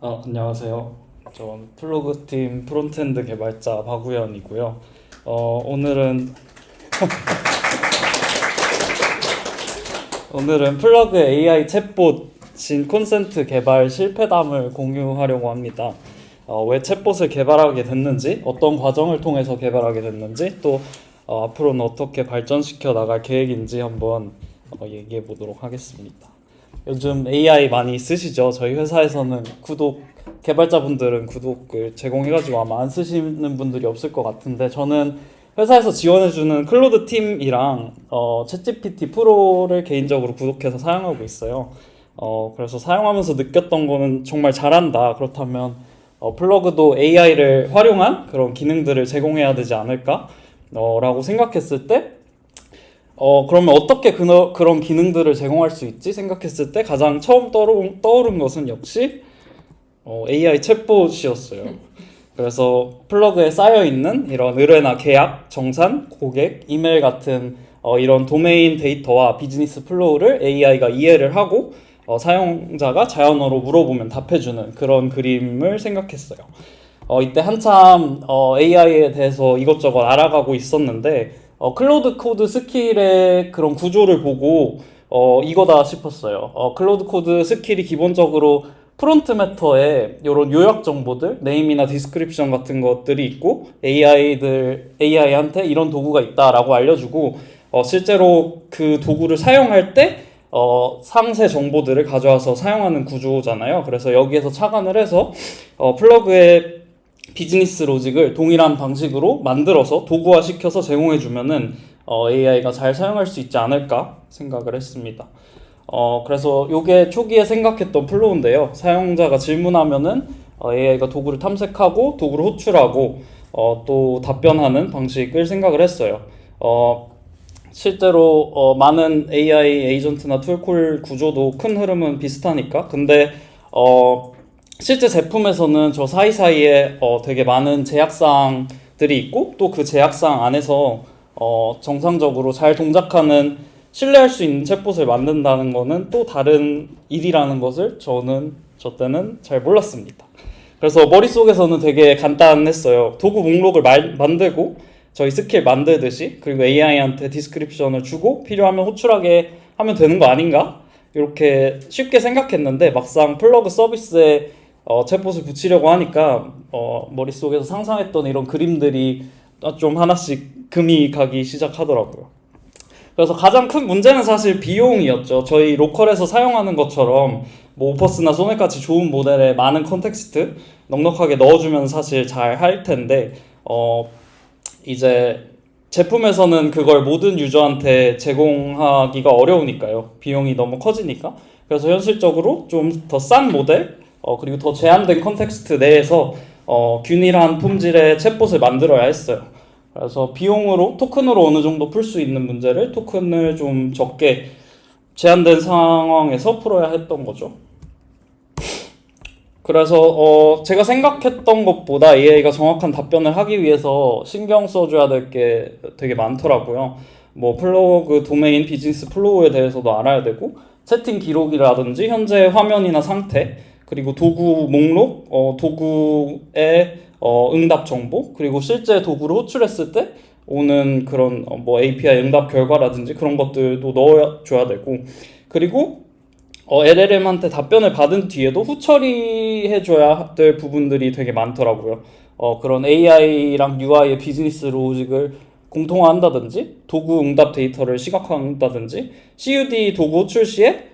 안녕하세요. 전 플러그팀 프론트엔드 개발자 박우현이고요. 오늘은 플러그 AI 챗봇인 콘센트 개발 실패담을 공유하려고 합니다. 왜 챗봇을 개발하게 됐는지, 어떤 과정을 통해서 개발하게 됐는지, 또 앞으로는 어떻게 발전시켜 나갈 계획인지 한번 얘기해 보도록 하겠습니다. 요즘 AI 많이 쓰시죠? 저희 회사에서는 개발자분들은 구독을 제공해가지고 아마 안 쓰시는 분들이 없을 것 같은데, 저는 회사에서 지원해주는 클로드 팀이랑 챗GPT 프로를 개인적으로 구독해서 사용하고 있어요. 그래서 사용하면서 느꼈던 거는 정말 잘한다. 그렇다면 플러그도 AI를 활용한 그런 기능들을 제공해야 되지 않을까? 라고 생각했을 때 그러면 어떻게 그런 기능들을 제공할 수 있지? 생각했을 때 가장 처음 떠오른 것은 역시 AI 챗봇이었어요. 그래서 플러그에 쌓여있는 이런 의뢰나 계약, 정산, 고객, 이메일 같은 이런 도메인 데이터와 비즈니스 플로우를 AI가 이해를 하고 사용자가 자연어로 물어보면 답해주는 그런 그림을 생각했어요. 이때 한참 AI에 대해서 이것저것 알아가고 있었는데 클로드 코드 스킬의 그런 구조를 보고 이거다 싶었어요. 클로드 코드 스킬이 기본적으로 프론트 매터에 이런 요약 정보들, 네임이나 디스크립션 같은 것들이 있고 AI한테 이런 도구가 있다라고 알려주고 실제로 그 도구를 사용할 때 상세 정보들을 가져와서 사용하는 구조잖아요. 그래서 여기에서 착안을 해서 플러그의 비즈니스 로직을 동일한 방식으로 만들어서 도구화 시켜서 제공해주면은 AI가 잘 사용할 수 있지 않을까 생각을 했습니다. 그래서 요게 초기에 생각했던 플로우인데요. 사용자가 질문하면은 AI가 도구를 탐색하고 도구를 호출하고 또 답변하는 방식을 생각을 했어요. 실제로 많은 AI 에이전트나 툴콜 구조도 큰 흐름은 비슷하니까. 근데 실제 제품에서는 저 사이사이에 되게 많은 제약사항들이 있고 또 그 제약사항 안에서 정상적으로 잘 동작하는 신뢰할 수 있는 챗봇을 만든다는 거는 또 다른 일이라는 것을 저 때는 잘 몰랐습니다. 그래서 머릿속에서는 되게 간단했어요. 도구 목록을 만들고 저희 스킬 만들듯이, 그리고 AI한테 디스크립션을 주고 필요하면 호출하게 하면 되는 거 아닌가? 이렇게 쉽게 생각했는데 막상 플러그 서비스에 챗봇을 붙이려고 하니까 머릿속에서 상상했던 이런 그림들이 좀 하나씩 금이 가기 시작하더라고요. 그래서 가장 큰 문제는 사실 비용이었죠. 저희 로컬에서 사용하는 것처럼 뭐 오퍼스나 소넷같이 좋은 모델에 많은 컨텍스트 넉넉하게 넣어주면 사실 잘 할 텐데 이제 제품에서는 그걸 모든 유저한테 제공하기가 어려우니까요. 비용이 너무 커지니까. 그래서 현실적으로 좀 더 싼 모델 그리고 더 제한된 컨텍스트 내에서 균일한 품질의 챗봇을 만들어야 했어요. 그래서 비용으로 토큰으로 어느 정도 풀 수 있는 문제를 토큰을 좀 적게 제한된 상황에서 풀어야 했던 거죠. 그래서 제가 생각했던 것보다 AI가 정확한 답변을 하기 위해서 신경 써줘야 될 게 되게 많더라고요. 뭐 플러그 도메인 비즈니스 플로우에 대해서도 알아야 되고 채팅 기록이라든지 현재 화면이나 상태, 그리고 도구 목록, 도구의 응답 정보, 그리고 실제 도구를 호출했을 때 오는 그런 뭐 API 응답 결과라든지 그런 것들도 넣어줘야 되고, 그리고 LLM한테 답변을 받은 뒤에도 후처리해줘야 될 부분들이 되게 많더라고요. 그런 AI랑 UI의 비즈니스 로직을 공통화한다든지, 도구 응답 데이터를 시각화한다든지, CUD 도구 호출 시에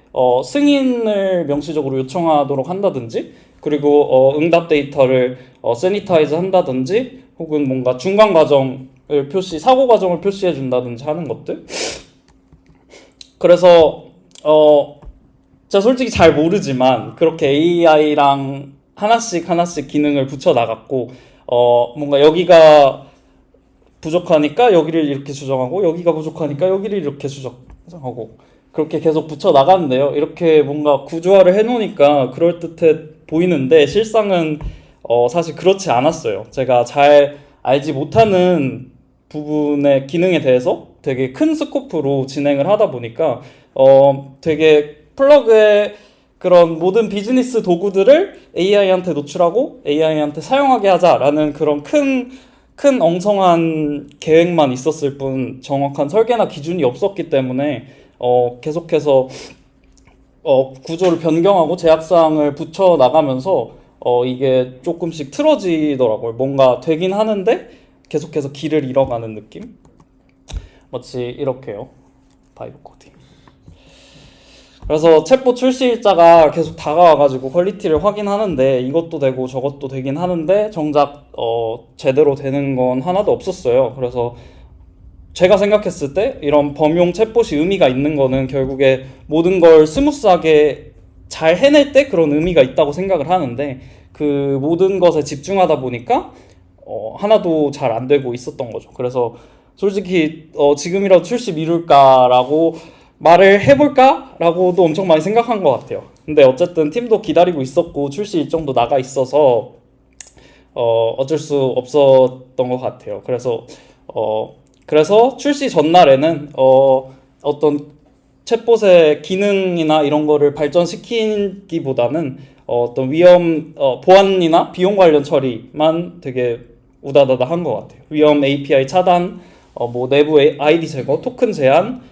승인을 명시적으로 요청하도록 한다든지, 그리고 응답 데이터를 세니타이즈 한다든지, 혹은 뭔가 중간 과정을 사고 과정을 표시해 준다든지 하는 것들. 그래서 제가 솔직히 잘 모르지만 그렇게 AI랑 하나씩 기능을 붙여 나갔고 뭔가 여기가 부족하니까 여기를 이렇게 수정하고, 여기가 부족하니까 여기를 이렇게 수정하고, 그렇게 계속 붙여 나갔는데요. 이렇게 뭔가 구조화를 해놓으니까 그럴듯해 보이는데 실상은 사실 그렇지 않았어요. 제가 잘 알지 못하는 부분의 기능에 대해서 되게 큰 스코프로 진행을 하다 보니까 되게 플러그에 그런 모든 비즈니스 도구들을 AI한테 노출하고 AI한테 사용하게 하자라는 그런 큰 엉성한 계획만 있었을 뿐 정확한 설계나 기준이 없었기 때문에 계속해서 구조를 변경하고 제약사항을 붙여 나가면서 이게 조금씩 틀어지더라고요. 뭔가 되긴 하는데 계속해서 길을 잃어가는 느낌? 마치 이렇게요. 바이브 코딩. 그래서 챗봇 출시일자가 계속 다가와가지고 퀄리티를 확인하는데 이것도 되고 저것도 되긴 하는데 정작 제대로 되는 건 하나도 없었어요. 그래서 제가 생각했을 때 이런 범용 챗봇이 의미가 있는 거는 결국에 모든 걸 스무스하게 잘 해낼 때 그런 의미가 있다고 생각을 하는데 그 모든 것에 집중하다 보니까 하나도 잘 안 되고 있었던 거죠. 그래서 솔직히 지금이라도 출시 미룰까라고 말을 해볼까라고도 엄청 많이 생각한 것 같아요. 근데 어쨌든 팀도 기다리고 있었고 출시 일정도 나가 있어서 어쩔 수 없었던 것 같아요. 그래서 출시 전날에는 어떤 챗봇의 기능이나 이런 거를 발전시키기보다는 어떤 위험 보안이나 비용 관련 처리만 되게 우다다다 한 것 같아요. 위험 API 차단, 뭐 내부 아이디 제거, 토큰 제한,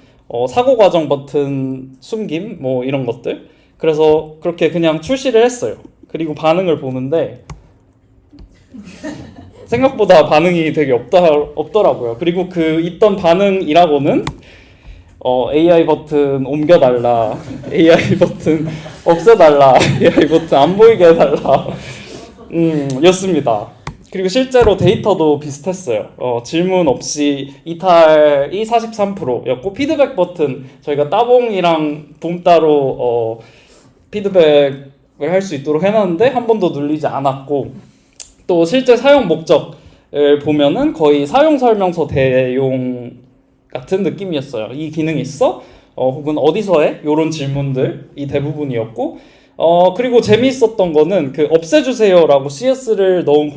사고 과정 버튼 숨김, 뭐 이런 것들. 그래서 그렇게 그냥 출시를 했어요. 그리고 반응을 보는데 생각보다 반응이 되게 없더라고요. 그리고 그 있던 반응이라고는 AI 버튼 옮겨달라, AI 버튼 없애달라, AI 버튼 안 보이게 해달라 였습니다. 그리고 실제로 데이터도 비슷했어요. 질문 없이 이탈이 43%였고 피드백 버튼 저희가 따봉이랑 봄 따로 피드백을 할 수 있도록 해놨는데 한 번도 눌리지 않았고 또 실제 사용 목적을 보면은 거의 사용 설명서 대용 같은 느낌이었어요. 이 기능이 있어? 혹은 어디서 해? 이런 질문들이 대부분이었고 그리고 재미있었던 거는 그 없애주세요라고 CS를 넣은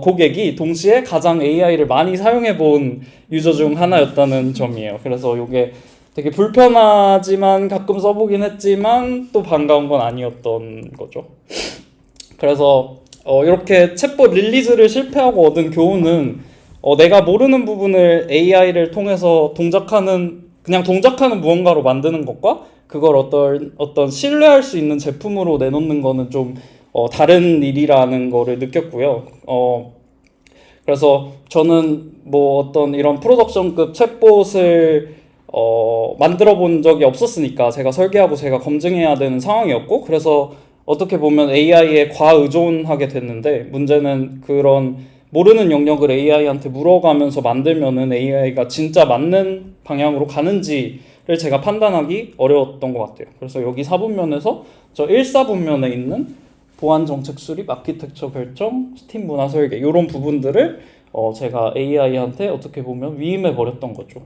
고객이 동시에 가장 AI를 많이 사용해본 유저 중 하나였다는 점이에요. 그래서 이게 되게 불편하지만 가끔 써보긴 했지만 또 반가운 건 아니었던 거죠. 그래서 이렇게 챗봇 릴리즈를 실패하고 얻은 교훈은 내가 모르는 부분을 AI를 통해서 그냥 동작하는 무언가로 만드는 것과 그걸 어떤 신뢰할 수 있는 제품으로 내놓는 거는 좀 다른 일이라는 거를 느꼈고요. 그래서 저는 뭐 어떤 이런 프로덕션급 챗봇을 만들어 본 적이 없었으니까 제가 설계하고 제가 검증해야 되는 상황이었고 그래서 어떻게 보면 AI에 과의존하게 됐는데 문제는 그런 모르는 영역을 AI한테 물어가면서 만들면은 AI가 진짜 맞는 방향으로 가는지를 제가 판단하기 어려웠던 것 같아요. 그래서 여기 4분면에서 저 1사분면에 있는 보안 정책 수립, 아키텍처 결정, 스팀 문화 설계 이런 부분들을 제가 AI한테 어떻게 보면 위임해 버렸던 거죠.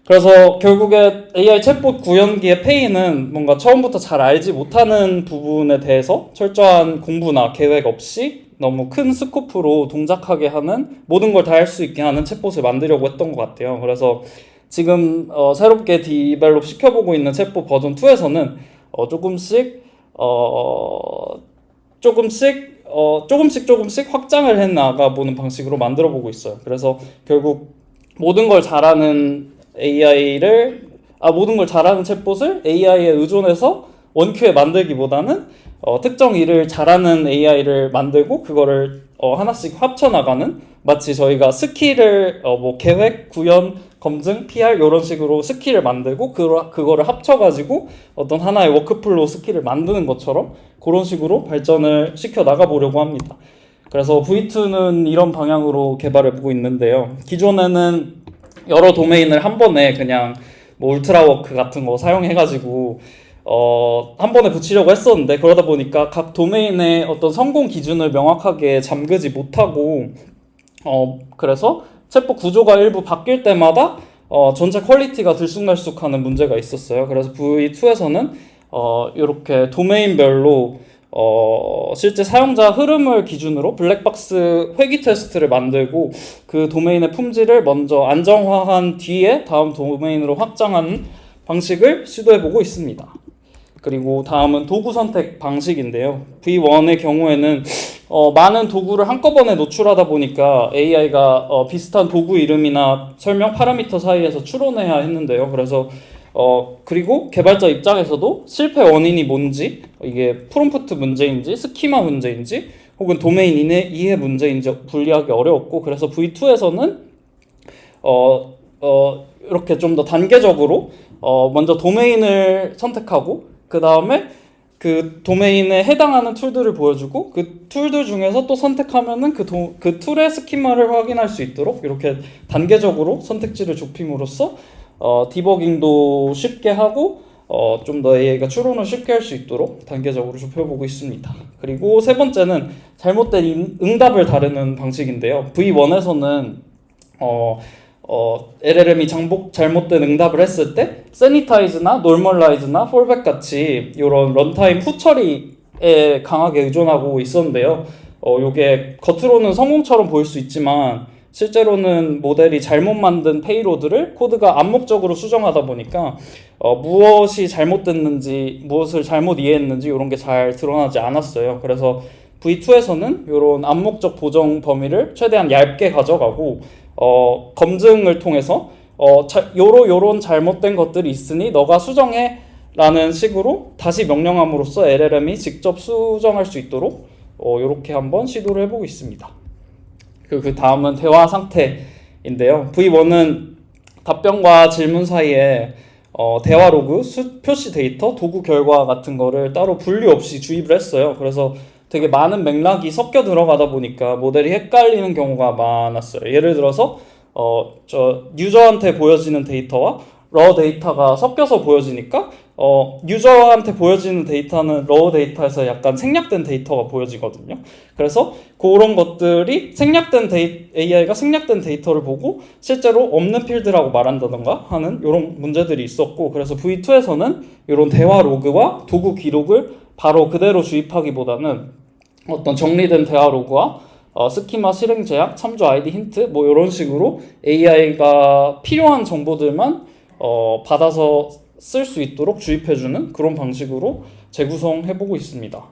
그래서 결국에 AI 챗봇 구현기의 페이는 뭔가 처음부터 잘 알지 못하는 부분에 대해서 철저한 공부나 계획 없이 너무 큰 스코프로 동작하게 하는 모든 걸 다 할 수 있게 하는 챗봇을 만들려고 했던 것 같아요. 그래서 지금 새롭게 디벨롭 시켜보고 있는 챗봇 버전 2에서는 조금씩 확장을 해 나가보는 방식으로 만들어 보고 있어요. 그래서 결국 모든 걸 잘하는 챗봇을 AI에 의존해서 원큐에 만들기보다는 특정 일을 잘하는 AI를 만들고 그거를 하나씩 합쳐나가는 마치 저희가 스킬을 뭐 계획, 구현, 검증, PR 이런 식으로 스킬을 만들고 그거를 합쳐가지고 어떤 하나의 워크플로우 스킬을 만드는 것처럼 그런 식으로 발전을 시켜 나가보려고 합니다. 그래서 V2는 이런 방향으로 개발해보고 있는데요. 기존에는 여러 도메인을 한 번에 그냥 뭐 울트라워크 같은 거 사용해가지고 한 번에 붙이려고 했었는데 그러다 보니까 각 도메인의 어떤 성공 기준을 명확하게 잠그지 못하고 그래서 챗봇 구조가 일부 바뀔 때마다 전체 퀄리티가 들쑥날쑥하는 문제가 있었어요. 그래서 V2에서는 이렇게 도메인별로 실제 사용자 흐름을 기준으로 블랙박스 회귀 테스트를 만들고 그 도메인의 품질을 먼저 안정화한 뒤에 다음 도메인으로 확장하는 방식을 시도해보고 있습니다. 그리고 다음은 도구 선택 방식인데요. V1의 경우에는 많은 도구를 한꺼번에 노출하다 보니까 AI가 비슷한 도구 이름이나 설명 파라미터 사이에서 추론해야 했는데요. 그래서 그리고 개발자 입장에서도 실패 원인이 뭔지, 이게 프롬프트 문제인지 스키마 문제인지 혹은 도메인 이해 문제인지 분리하기 어려웠고, 그래서 V2에서는 이렇게 좀 더 단계적으로 먼저 도메인을 선택하고 그 다음에 그 도메인에 해당하는 툴들을 보여주고 그 툴들 중에서 또 선택하면은 그 툴의 스키마를 확인할 수 있도록 이렇게 단계적으로 선택지를 좁힘으로써 디버깅도 쉽게 하고 좀 더 AI가 추론을 쉽게 할 수 있도록 단계적으로 좁혀보고 있습니다. 그리고 세 번째는 잘못된 응답을 다루는 방식인데요. V1에서는 LLM이 잘못된 응답을 했을 때 세니타이즈나 노멀라이즈나 폴백 같이 이런 런타임 후처리에 강하게 의존하고 있었는데요. 요게 겉으로는 성공처럼 보일 수 있지만 실제로는 모델이 잘못 만든 페이로드를 코드가 암묵적으로 수정하다 보니까 무엇이 잘못됐는지, 무엇을 잘못 이해했는지 이런 게 잘 드러나지 않았어요. 그래서 V2에서는 이런 암묵적 보정 범위를 최대한 얇게 가져가고 검증을 통해서 요런 잘못된 것들이 있으니 너가 수정해 라는 식으로 다시 명령함으로써 LLM이 직접 수정할 수 있도록 이렇게 한번 시도를 해보고 있습니다. 그 다음은 대화 상태인데요. V1은 답변과 질문 사이에 대화 로그, 표시 데이터, 도구 결과 같은 거를 따로 분리 없이 주입을 했어요. 그래서 되게 많은 맥락이 섞여 들어가다 보니까 모델이 헷갈리는 경우가 많았어요. 예를 들어서 유저한테 보여지는 데이터와 러 데이터가 섞여서 보여지니까 유저한테 보여지는 데이터는 러 데이터에서 약간 생략된 데이터가 보여지거든요. 그래서 그런 것들이 AI가 생략된 데이터를 보고 실제로 없는 필드라고 말한다던가 하는 이런 문제들이 있었고, 그래서 V2에서는 이런 대화 로그와 도구 기록을 바로 그대로 주입하기보다는 어떤 정리된 대화 로그와 스키마 실행 제약, 참조 아이디 힌트 뭐 이런 식으로 AI가 필요한 정보들만 받아서 쓸 수 있도록 주입해주는 그런 방식으로 재구성해보고 있습니다.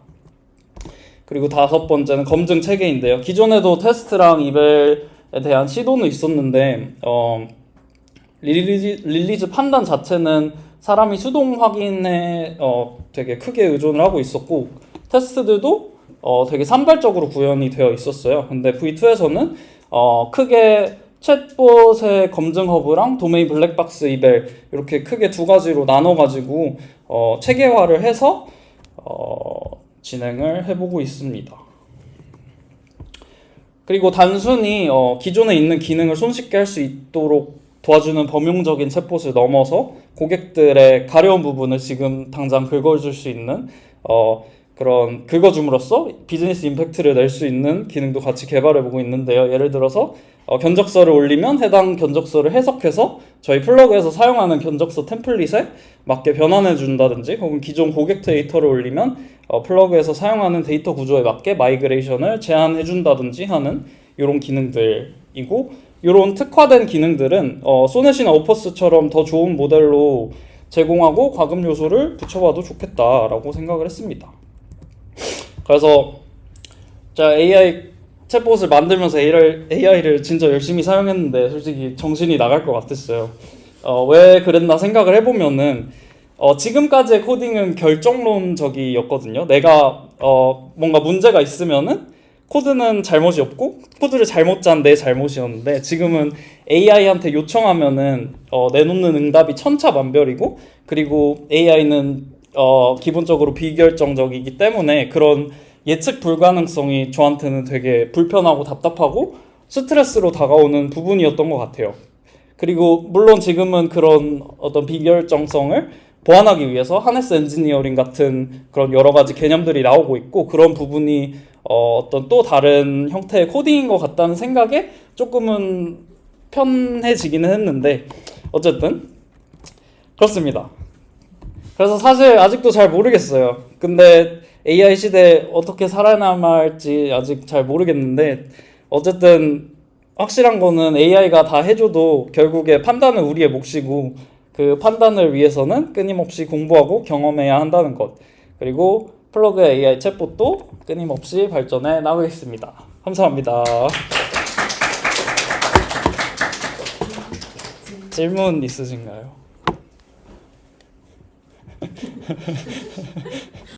그리고 다섯 번째는 검증 체계인데요. 기존에도 테스트랑 이벨에 대한 시도는 있었는데 릴리즈 판단 자체는 사람이 수동 확인에 되게 크게 의존을 하고 있었고 테스트들도 되게 산발적으로 구현이 되어 있었어요. 근데 V2에서는 크게 챗봇의 검증 허브랑 도메인 블랙박스 이벨 이렇게 크게 두 가지로 나눠가지고 체계화를 해서 진행을 해보고 있습니다. 그리고 단순히 기존에 있는 기능을 손쉽게 할 수 있도록 도와주는 범용적인 챗봇을 넘어서 고객들의 가려운 부분을 지금 당장 긁어줄 수 있는 그런 긁어줌으로써 비즈니스 임팩트를 낼 수 있는 기능도 같이 개발해보고 있는데요. 예를 들어서 견적서를 올리면 해당 견적서를 해석해서 저희 플러그에서 사용하는 견적서 템플릿에 맞게 변환해 준다든지, 혹은 기존 고객 데이터를 올리면 플러그에서 사용하는 데이터 구조에 맞게 마이그레이션을 제한해 준다든지 하는 이런 기능들이고, 이런 특화된 기능들은 소넷이나 오퍼스처럼 더 좋은 모델로 제공하고 과금 요소를 붙여봐도 좋겠다라고 생각을 했습니다. 그래서 제가 AI 챗봇을 만들면서 AI를 진짜 열심히 사용했는데 솔직히 정신이 나갈 것 같았어요. 왜 그랬나 생각을 해보면은 지금까지의 코딩은 결정론적이었거든요. 내가 뭔가 문제가 있으면은 코드는 잘못이 없고 코드를 잘못 짠 내 잘못이었는데, 지금은 AI한테 요청하면은 내놓는 응답이 천차만별이고, 그리고 AI는 기본적으로 비결정적이기 때문에 그런 예측 불가능성이 저한테는 되게 불편하고 답답하고 스트레스로 다가오는 부분이었던 것 같아요. 그리고 물론 지금은 그런 어떤 비결정성을 보완하기 위해서 하네스 엔지니어링 같은 그런 여러 가지 개념들이 나오고 있고, 그런 부분이 어떤 또 다른 형태의 코딩인 것 같다는 생각에 조금은 편해지기는 했는데, 어쨌든 그렇습니다. 그래서 사실 아직도 잘 모르겠어요. 근데 AI 시대에 어떻게 살아남아야 할지 아직 잘 모르겠는데, 어쨌든 확실한 거는 AI가 다 해줘도 결국에 판단은 우리의 몫이고, 그 판단을 위해서는 끊임없이 공부하고 경험해야 한다는 것. 그리고 플러그 AI 챗봇도 끊임없이 발전해 나가겠습니다. 감사합니다. 질문 있으신가요?